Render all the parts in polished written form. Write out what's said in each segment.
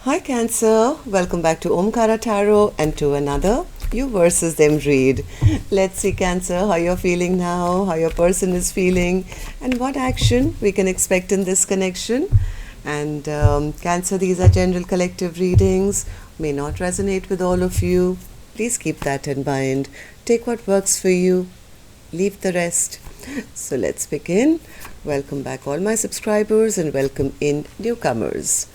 Hi Cancer, welcome back to Omkaratarot and to another you versus them read. Let's see Cancer, how you're feeling now, how your person is feeling and what action we can expect in this connection. And Cancer, these are general collective readings, may not resonate with all of you. Please keep that in mind. Take what works for you, leave the rest. So let's begin. Welcome back all my subscribers and welcome in newcomers.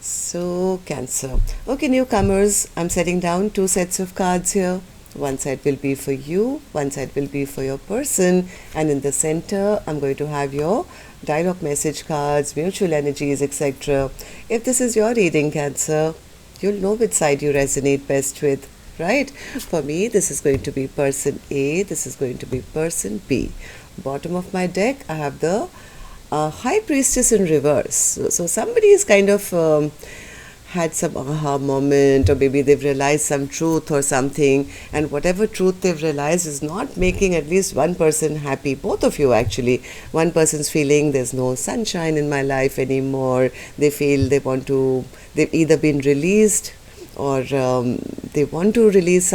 So Cancer. Okay, newcomers, I'm setting down 2 sets of cards here. One side will be for you, one side will be for your person, and in the center I'm going to have your dialogue message cards, mutual energies, etc. If this is your reading, Cancer, you'll know which side you resonate best with, right? For me, this is going to be person A, this is going to be person B. Bottom of my deck, I have the High Priestess in reverse. So somebody is kind of had some aha moment, or maybe they've realized some truth or something, and whatever truth they've realized is not making at least one person happy. Both of you actually. One person's feeling there's no sunshine in my life anymore. They feel they've either been released or they want to release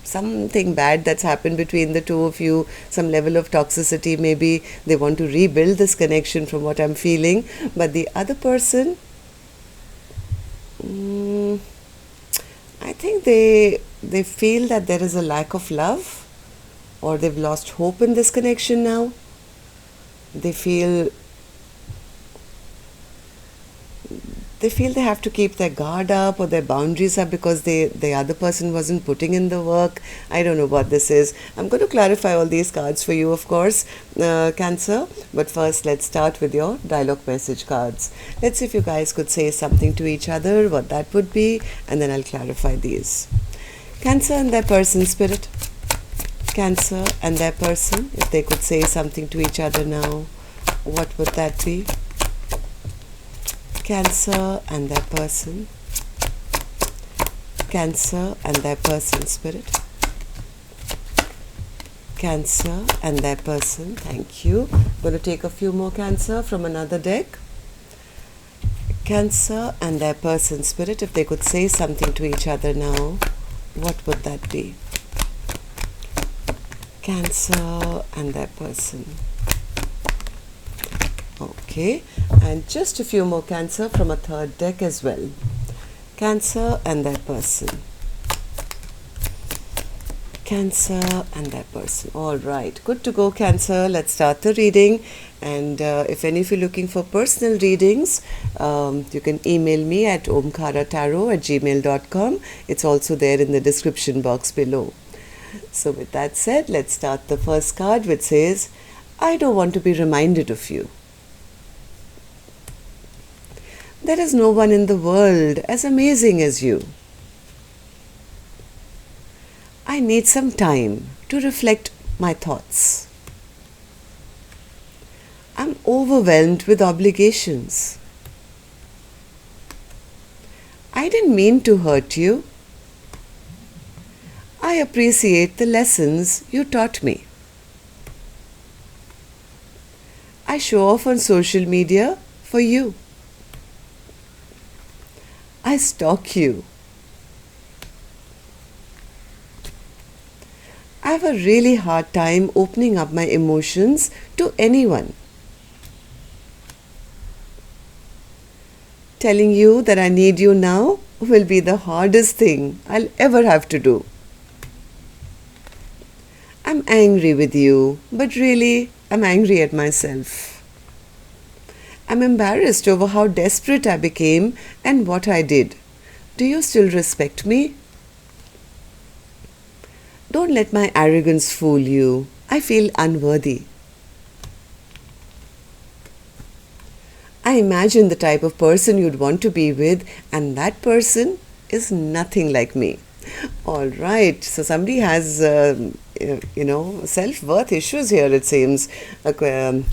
something bad that's happened between the two of you, some level of toxicity maybe. They want to rebuild this connection from what I'm feeling. But the other person, I think they feel that there is a lack of love, or they've lost hope in this connection now. They feel they have to keep their guard up or their boundaries up because the other person wasn't putting in the work. I don't know what this is. I'm going to clarify all these cards for you, of course, Cancer. But first, let's start with your dialogue message cards. Let's see if you guys could say something to each other, what that would be, and then I'll clarify these. Cancer and their person, spirit. Cancer and their person, if they could say something to each other now, what would that be? Cancer and their person. Cancer and their person, spirit. Cancer and their person. Thank you. I'm going to take a few more Cancer from another deck. Cancer and their person, spirit, if they could say something to each other now, what would that be? Cancer and their person. Okay, and just a few more Cancer from a third deck as well. Cancer and their person. Cancer and their person. All right, good to go, Cancer. Let's start the reading. And if any of you are looking for personal readings, you can email me at omkaratarot@gmail.com. It's also there in the description box below. So with that said, let's start the first card, which says, I don't want to be reminded of you. There is no one in the world as amazing as you. I need some time to reflect my thoughts. I'm overwhelmed with obligations. I didn't mean to hurt you. I appreciate the lessons you taught me. I show off on social media for you. I stalk you. I have a really hard time opening up my emotions to anyone. Telling you that I need you now will be the hardest thing I'll ever have to do. I'm angry with you, but really, I'm angry at myself. I'm embarrassed over how desperate I became and what I did. Do you still respect me? Don't let my arrogance fool you. I feel unworthy. I imagine the type of person you'd want to be with, and that person is nothing like me. All right, so somebody has, self-worth issues here, it seems,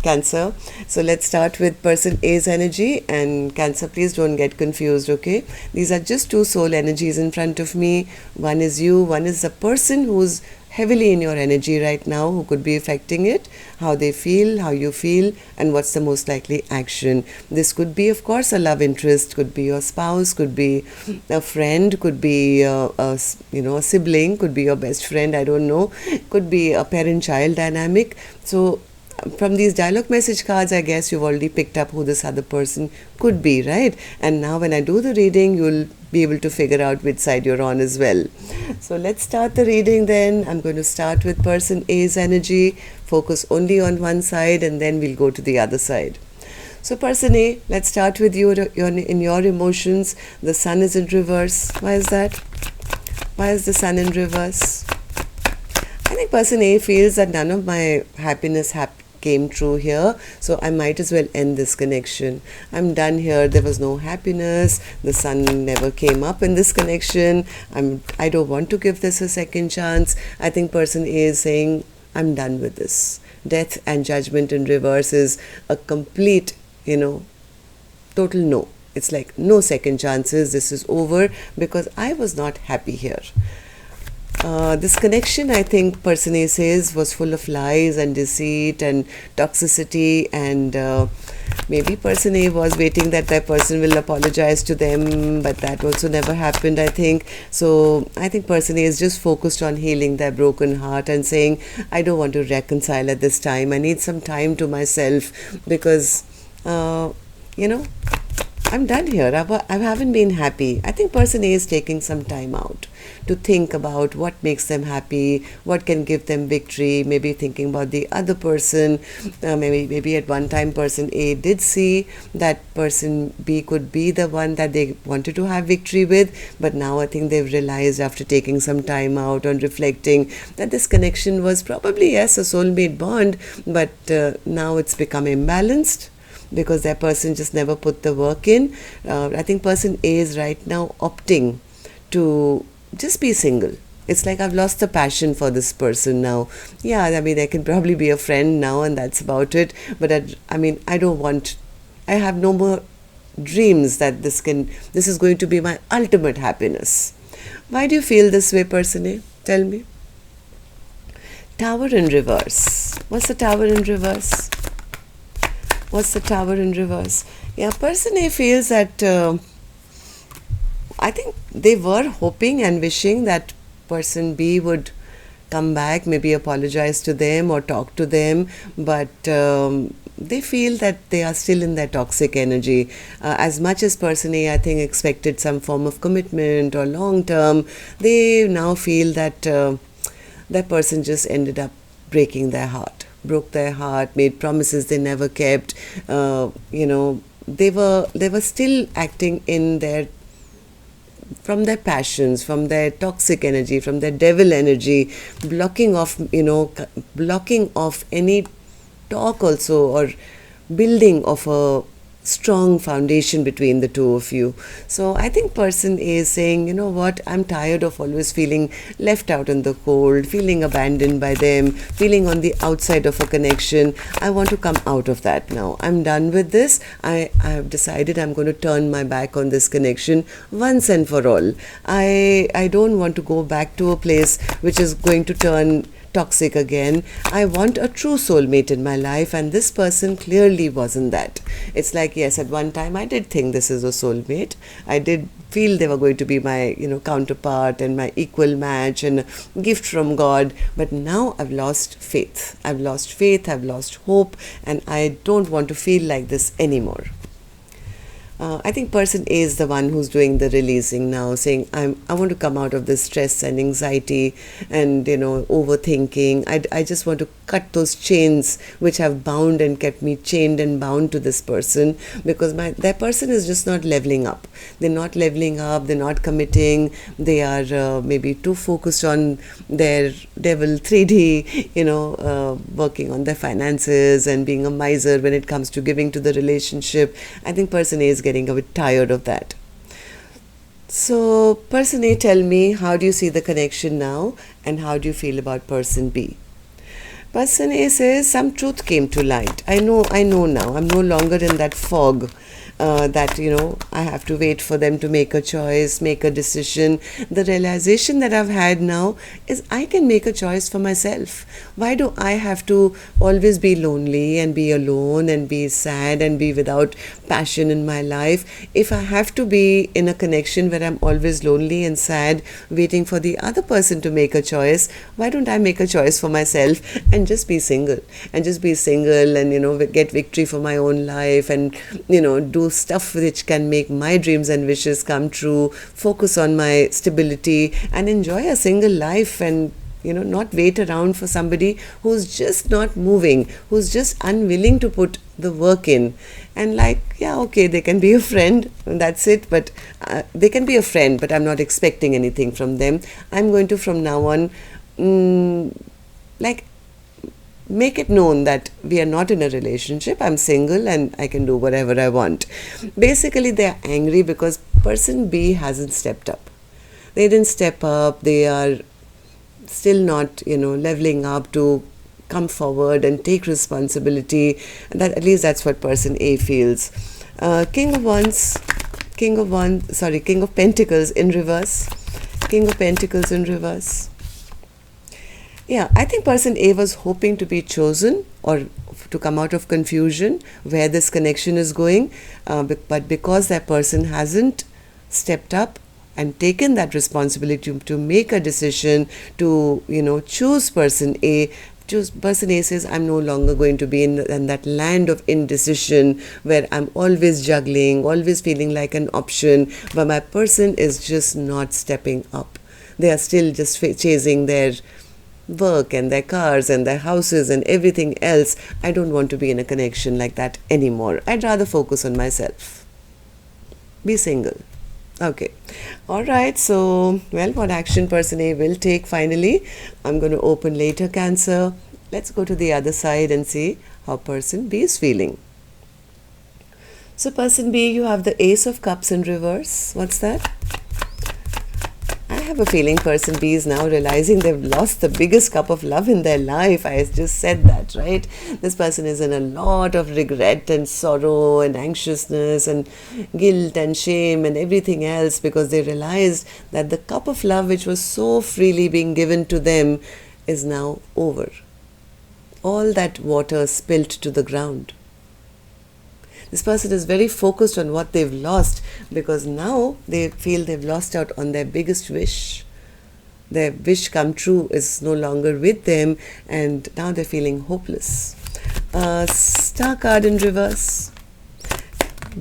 Cancer. So let's start with person A's energy, and Cancer, please don't get confused, okay? These are just 2 soul energies in front of me. One is you, one is a person who's heavily in your energy right now, who could be affecting it, how they feel, how you feel, and what's the most likely action. This could be, of course, a love interest, could be your spouse, could be a friend, could be a sibling, could be your best friend, I don't know, could be a parent-child dynamic. So from these dialogue message cards, I guess you've already picked up who this other person could be, right? And now when I do the reading, you'll be able to figure out which side you're on as well. So let's start the reading then. I'm going to start with person A's energy, focus only on one side, and then we'll go to the other side. So person A, let's start with you. In your emotions, the sun is in reverse. Why is that? Why is the sun in reverse? I think person A feels that none of my happiness came true here, so I might as well end this connection. I'm done here. There was no happiness. The sun never came up in this connection. I don't want to give this a second chance. I think person A is saying, I'm done with this. Death and judgment in reverse is a complete, total no. It's like no second chances. This is over because I was not happy here. This connection, I think person A says, was full of lies and deceit and toxicity, and maybe person A was waiting that person will apologize to them, but that also never happened, I think. So I think person A is just focused on healing their broken heart and saying, I don't want to reconcile at this time. I need some time to myself because, I'm done here. I haven't been happy. I think person A is taking some time out to think about what makes them happy, what can give them victory, maybe thinking about the other person. Maybe at one time person A did see that person B could be the one that they wanted to have victory with, but now I think they've realized after taking some time out and reflecting that this connection was probably, yes, a soulmate bond, but now it's become imbalanced, because that person just never put the work in. I think person A is right now opting to just be single. It's like I've lost the passion for this person now. Yeah, I mean, I can probably be a friend now and that's about it. But I have no more dreams that this is going to be my ultimate happiness. Why do you feel this way, person A? Tell me. Tower in reverse. What's the tower in reverse? What's the tower in reverse? Yeah, person A feels that I think they were hoping and wishing that person B would come back, maybe apologize to them or talk to them, but they feel that they are still in their toxic energy. As much as person A, I think, expected some form of commitment or long term, they now feel that that person just ended up breaking their heart. Broke their heart, made promises they never kept. They were still acting from their passions, from their toxic energy, from their devil energy, blocking off any talk also, or building of a strong foundation between the two of you. So I think person A is saying, you know what, I'm tired of always feeling left out in the cold, feeling abandoned by them, feeling on the outside of a connection. I want to come out of that now. I'm done with this. I have decided I'm going to turn my back on this connection once and for all. I don't want to go back to a place which is going to turn toxic again. I want a true soulmate in my life, and this person clearly wasn't that. It's like, yes, at one time I did think this is a soulmate. I did feel they were going to be my counterpart and my equal match and a gift from God, but now I've lost faith. I've lost hope, and I don't want to feel like this anymore. I think person A is the one who's doing the releasing now, saying, I want to come out of this stress and anxiety and, overthinking. I just want to cut those chains which have bound and kept me chained and bound to this person, because that person is just not leveling up. They're not leveling up, they're not committing, they are maybe too focused on their devil 3D, working on their finances and being a miser when it comes to giving to the relationship. I think person A is getting a bit tired of that. So person A, tell me, how do you see the connection now, and how do you feel about person B? Person A says, some truth came to light. I know now. I'm no longer in that fog. that, you know, I have to wait for them to make a choice, make a decision. The realization that I've had now is I can make a choice for myself. Why do I have to always be lonely and be alone and be sad and be without passion in my life? If I have to be in a connection where I'm always lonely and sad, waiting for the other person to make a choice, why don't I make a choice for myself and just be single? And just be single and, you know, get victory for my own life and, you know, do stuff which can make my dreams and wishes come true, focus on my stability and enjoy a single life, and, you know, not wait around for somebody who's just not moving, who's just unwilling to put the work in. And like, yeah, okay, they can be a friend, that's it, but they can be a friend, but I'm not expecting anything from them. I'm going to, from now on, like, make it known that we are not in a relationship, I'm single and I can do whatever I want. Basically, they are angry because person B hasn't stepped up. They didn't step up, they are still not, you know, leveling up to come forward and take responsibility. That, at least that's what person A feels. King of Pentacles in reverse. King of Pentacles in reverse. Yeah, I think person A was hoping to be chosen or to come out of confusion where this connection is going, but because that person hasn't stepped up and taken that responsibility to make a decision, to, you know, choose person A, person A says, I'm no longer going to be in that land of indecision where I'm always juggling, always feeling like an option, but my person is just not stepping up. They are still just chasing their work and their cars and their houses and everything else. I don't want to be in a connection like that anymore. I'd rather focus on myself. Be single. Okay. Alright, so, well, what action person A will take finally? I'm going to open later, Cancer. Let's go to the other side and see how person B is feeling. So, person B, you have the Ace of Cups in reverse. What's that? I have a feeling person B is now realizing they've lost the biggest cup of love in their life. I just said that, right? This person is in a lot of regret and sorrow and anxiousness and guilt and shame and everything else because they realized that the cup of love which was so freely being given to them is now over. All that water spilt to the ground. This person is very focused on what they've lost because now they feel they've lost out on their biggest wish. Their wish come true is no longer with them and now they're feeling hopeless. Star card in reverse.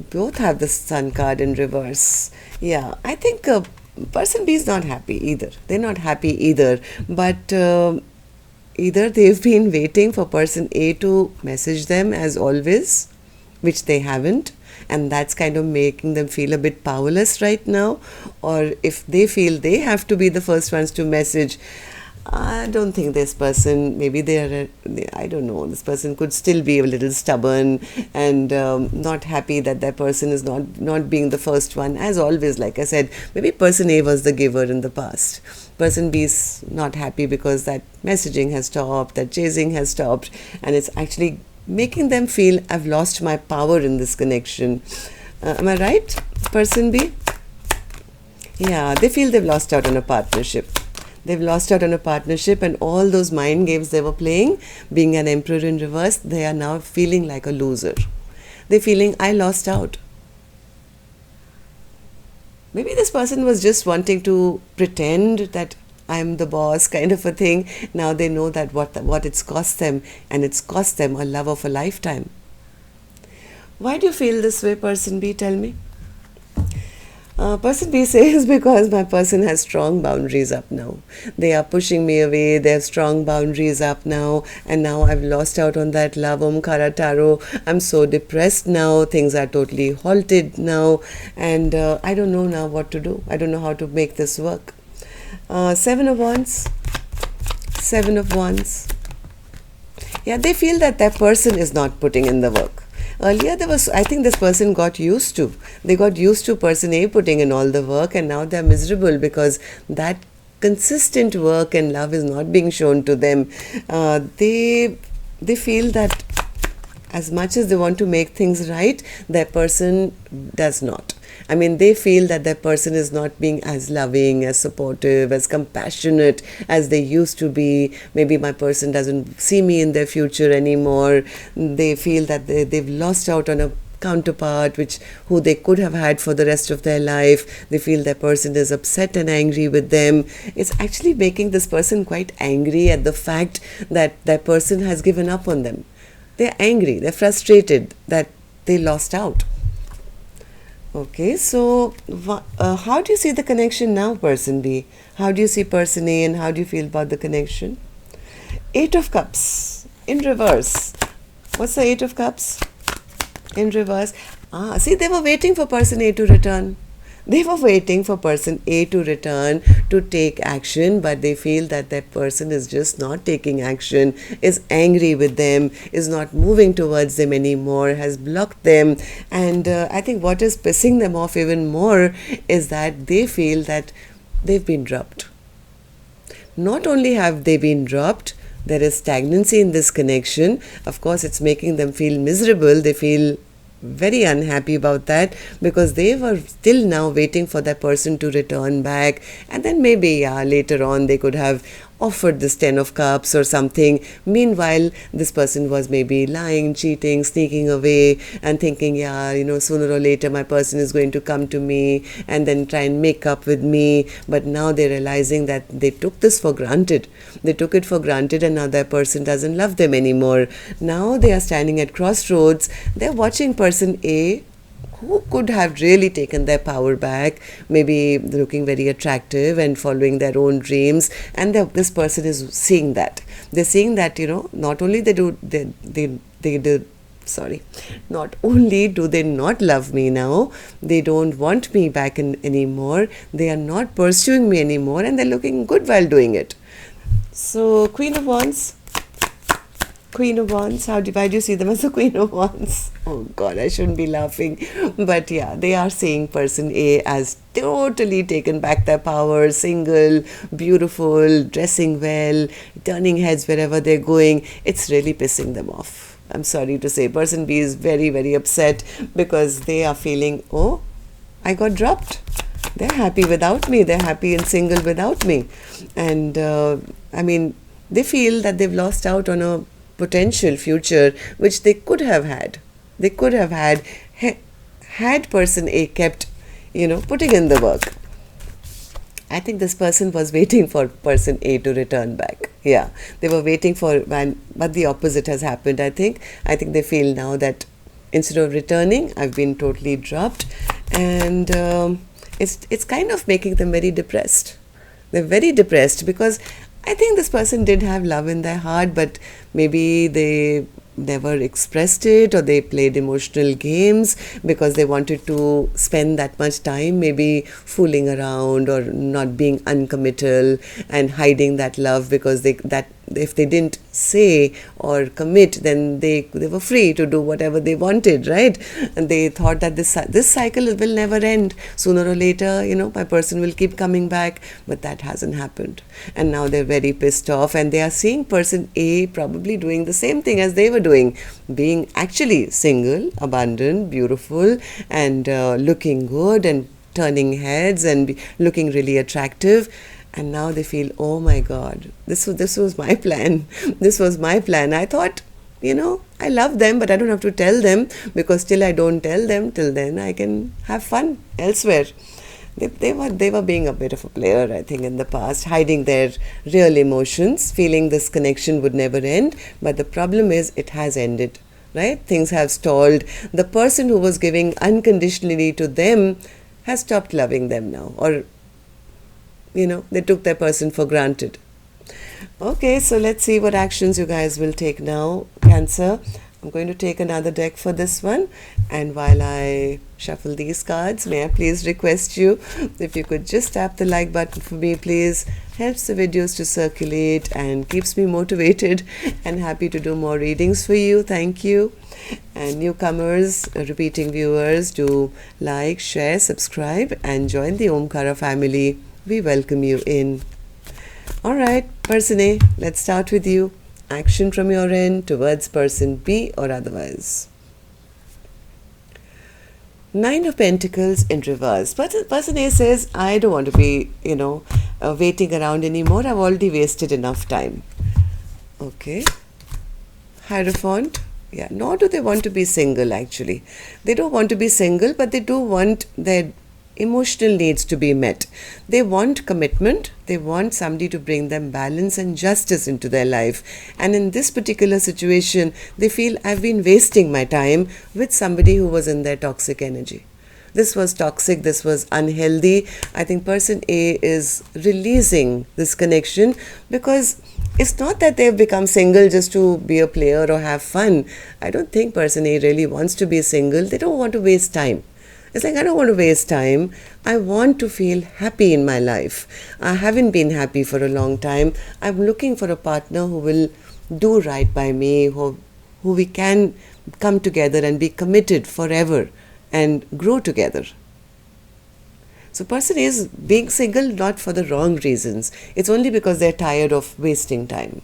Both have the Sun card in reverse. Yeah, I think person B is not happy either. They're not happy either. But either they've been waiting for person A to message them as always, which they haven't, and that's kind of making them feel a bit powerless right now, or if they feel they have to be the first ones to message. I don't think this person, maybe I don't know, this person could still be a little stubborn and not happy that that person is not being the first one. As always, like I said, maybe person A was the giver in the past. Person B is not happy because that messaging has stopped, that chasing has stopped, and it's actually making them feel I've lost my power in this connection. Am I right, person B? Yeah, they feel they've lost out on a partnership. They've lost out on a partnership and all those mind games they were playing, being an emperor in reverse, they are now feeling like a loser. They're feeling, I lost out. Maybe this person was just wanting to pretend that I'm the boss kind of a thing. Now they know that what it's cost them, and it's cost them a love of a lifetime. Why do you feel this way, person B? Tell me. Person B says because my person has strong boundaries up now. They are pushing me away. They have strong boundaries up now, and now I've lost out on that love. Omkaratarot. I'm so depressed now. Things are totally halted now, and I don't know now what to do. I don't know how to make this work. 7 of Wands. 7 of Wands. Yeah, they feel that that person is not putting in the work. Earlier I think this person got used to. They got used to person A putting in all the work, and now they're miserable because that consistent work and love is not being shown to them. They feel that as much as they want to make things right, their person does not. I mean, they feel that their person is not being as loving, as supportive, as compassionate as they used to be. Maybe my person doesn't see me in their future anymore. They feel that they've lost out on a counterpart who they could have had for the rest of their life. They feel their person is upset and angry with them. It's actually making this person quite angry at the fact that their person has given up on them. They're angry, they're frustrated that they lost out. Okay, so how do you see the connection now, person B? How do you see person A, and how do you feel about the connection? Eight of Cups in reverse. What's the Eight of Cups in reverse? See, they were waiting for person A to return. They were waiting for person A to return, to take action, but they feel that that person is just not taking action, is angry with them, is not moving towards them anymore, has blocked them. And I think what is pissing them off even more is that they feel that they've been dropped. Not only have they been dropped, there is stagnancy in this connection. Of course, it's making them feel miserable. They feel very unhappy about that, because they were still now waiting for that person to return back, and then maybe later on they could have offered this 10 of Cups or something. Meanwhile, this person was maybe lying, cheating, sneaking away, and thinking, sooner or later my person is going to come to me and then try and make up with me. But now they're realizing that they took this for granted. They took it for granted, and now their person doesn't love them anymore. Now they are standing at crossroads. They're watching person A, who could have really taken their power back, maybe looking very attractive and following their own dreams, and this person is seeing that. They're seeing that, not only not only do they not love me now, they don't want me back anymore, they are not pursuing me anymore, and they're looking good while doing it. So, Queen of Wands. Queen of Wands, why do you see them as the Queen of Wands? Oh God, I shouldn't be laughing. But yeah, they are seeing person A as totally taken back their power, single, beautiful, dressing well, turning heads wherever they're going. It's really pissing them off. I'm sorry to say, person B is very, very upset, because they are feeling, oh, I got dropped. They're happy without me. They're happy and single without me. And they feel that they've lost out on a potential future which they could have had. They could have had person A kept, putting in the work. I think this person was waiting for person A to return back. Yeah, they were waiting for, but the opposite has happened, I think. I think they feel now that instead of returning, I've been totally dropped. And it's kind of making them very depressed. They're very depressed, because I think this person did have love in their heart, but maybe they never expressed it, or they played emotional games because they wanted to spend that much time maybe fooling around or not being uncommittal and hiding that love, because if they didn't say or commit, then they were free to do whatever they wanted, right? And they thought that this cycle will never end. Sooner or later, my person will keep coming back, but that hasn't happened. And now they're very pissed off, and they are seeing person A probably doing the same thing as they were doing, being actually single, abundant, beautiful, and looking good and turning heads and looking really attractive. And now they feel, oh my God, this was my plan. This was my plan. I thought, I love them, but I don't have to tell them, because till I don't tell them, till then I can have fun elsewhere. They were being a bit of a player, I think, in the past, hiding their real emotions, feeling this connection would never end. But the problem is, it has ended, right? Things have stalled. The person who was giving unconditionally to them has stopped loving them now, or they took their person for granted. Okay, so let's see what actions you guys will take now, Cancer. I'm going to take another deck for this one, and while I shuffle these cards, may I please request you, if you could just tap the like button for me, please. Helps the videos to circulate and keeps me motivated and happy to do more readings for you. Thank you. And newcomers, repeating viewers, do like, share, subscribe, and join the Omkara family. We welcome you in. Alright, person A, let's start with you. Action from your end towards person B or otherwise. Nine of Pentacles in reverse. Person A says, I don't want to be, waiting around anymore. I've already wasted enough time. Okay. Hierophant. Yeah, nor do they want to be single actually. They don't want to be single, but they do want their emotional needs to be met. They want commitment. They want somebody to bring them balance and justice into their life. And in this particular situation, they feel I've been wasting my time with somebody who was in their toxic energy. This was toxic, this was unhealthy. I think person A is releasing this connection because it's not that they've become single just to be a player or have fun. I don't think person A really wants to be single. They don't want to waste time. It's like, I don't want to waste time. I want to feel happy in my life. I haven't been happy for a long time. I'm looking for a partner who will do right by me, who we can come together and be committed forever and grow together. So person is being single not for the wrong reasons. It's only because they're tired of wasting time.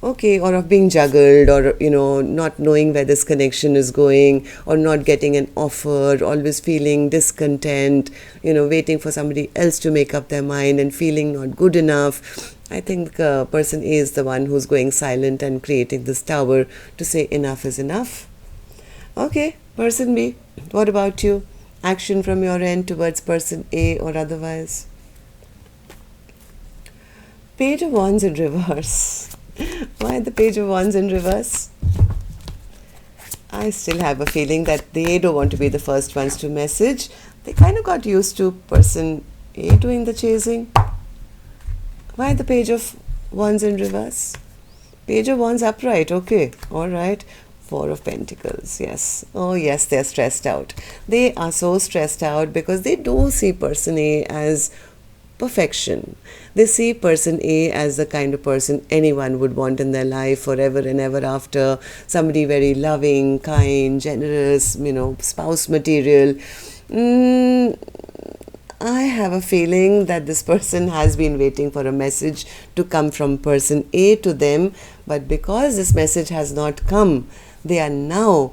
Okay, or of being juggled, or not knowing where this connection is going, or not getting an offer, always feeling discontent, waiting for somebody else to make up their mind and feeling not good enough. I think person A is the one who's going silent and creating this tower to say enough is enough. Okay, person B, what about you? Action from your end towards person A or otherwise. Page of Wands in reverse. Why the Page of Wands in reverse? I still have a feeling that they don't want to be the first ones to message. They kind of got used to person A doing the chasing. Why the Page of Wands in reverse? Page of Wands upright, okay, alright. Four of Pentacles, yes. Oh yes, they're stressed out. They are so stressed out because they do see person A as perfection. They see person A as the kind of person anyone would want in their life forever and ever after. Somebody very loving, kind, generous, spouse material. I have a feeling that this person has been waiting for a message to come from person A to them, but because this message has not come, they are now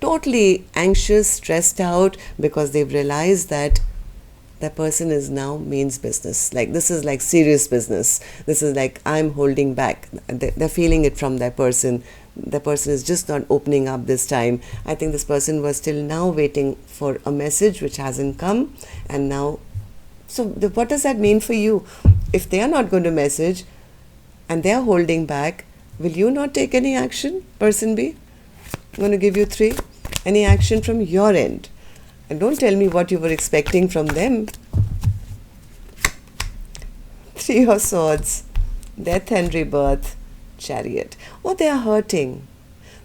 totally anxious, stressed out, because they've realized that the person is now means business. Like, this is like serious business. This is like, I'm holding back. They're feeling it from their person. The person is just not opening up this time. I think this person was till now waiting for a message which hasn't come. And now, so what does that mean for you? If they are not going to message and they are holding back, will you not take any action, person B? I'm going to give you 3. Any action from your end. And don't tell me what you were expecting from them. 3 of Swords. Death and rebirth. Chariot. Oh, they are hurting.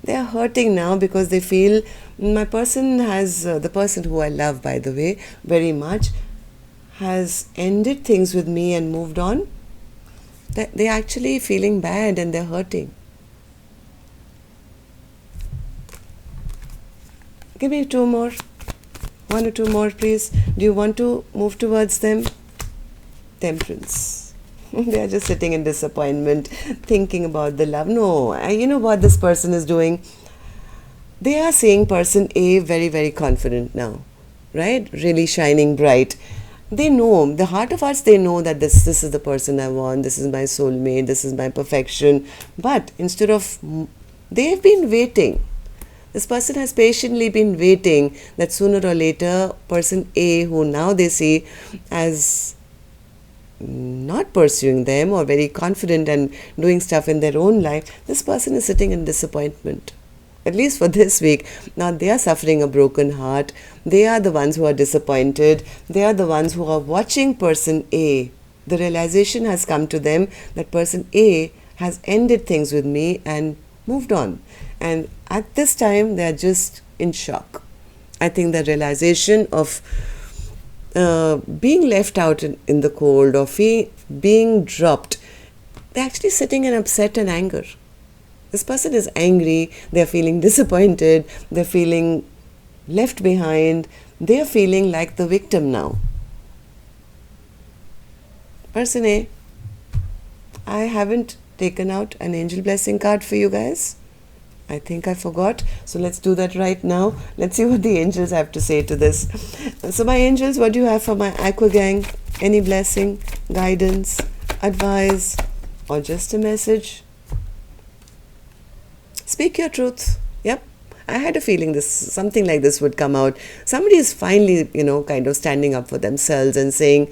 They are hurting now because they feel my person has, the person who I love, by the way, very much, has ended things with me and moved on. They're actually feeling bad and they're hurting. Give me 2 more. 1 or 2 more, please. Do you want to move towards them? Temperance. They are just sitting in disappointment, thinking about the love. No, you know what this person is doing? They are seeing person A very, very confident now, right? Really shining bright. They know, the heart of hearts, they know that this is the person I want, this is my soulmate, this is my perfection. But instead of, they've been waiting. This person has patiently been waiting that sooner or later, person A, who now they see as not pursuing them or very confident and doing stuff in their own life, this person is sitting in disappointment. At least for this week. Now they are suffering a broken heart. They are the ones who are disappointed. They are the ones who are watching person A. The realization has come to them that person A has ended things with me and moved on. And at this time, they are just in shock. I think the realization of being left out in the cold or being dropped, they're actually sitting in upset and anger. This person is angry, they're feeling disappointed, they're feeling left behind, they're feeling like the victim now. Person A, I haven't taken out an angel blessing card for you guys? I think I forgot. So let's do that right now. Let's see what the angels have to say to this. So my angels, what do you have for my Aqua gang? Any blessing, guidance, advice, or just a message? Speak your truth. Yep. I had a feeling something like this would come out. Somebody is finally, kind of standing up for themselves and saying,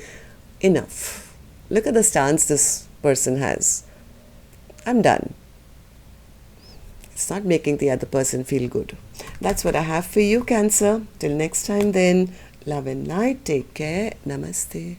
enough. Look at the stance this person has. I'm done. It's not making the other person feel good. That's what I have for you, Cancer. Till next time then, love and light. Take care. Namaste.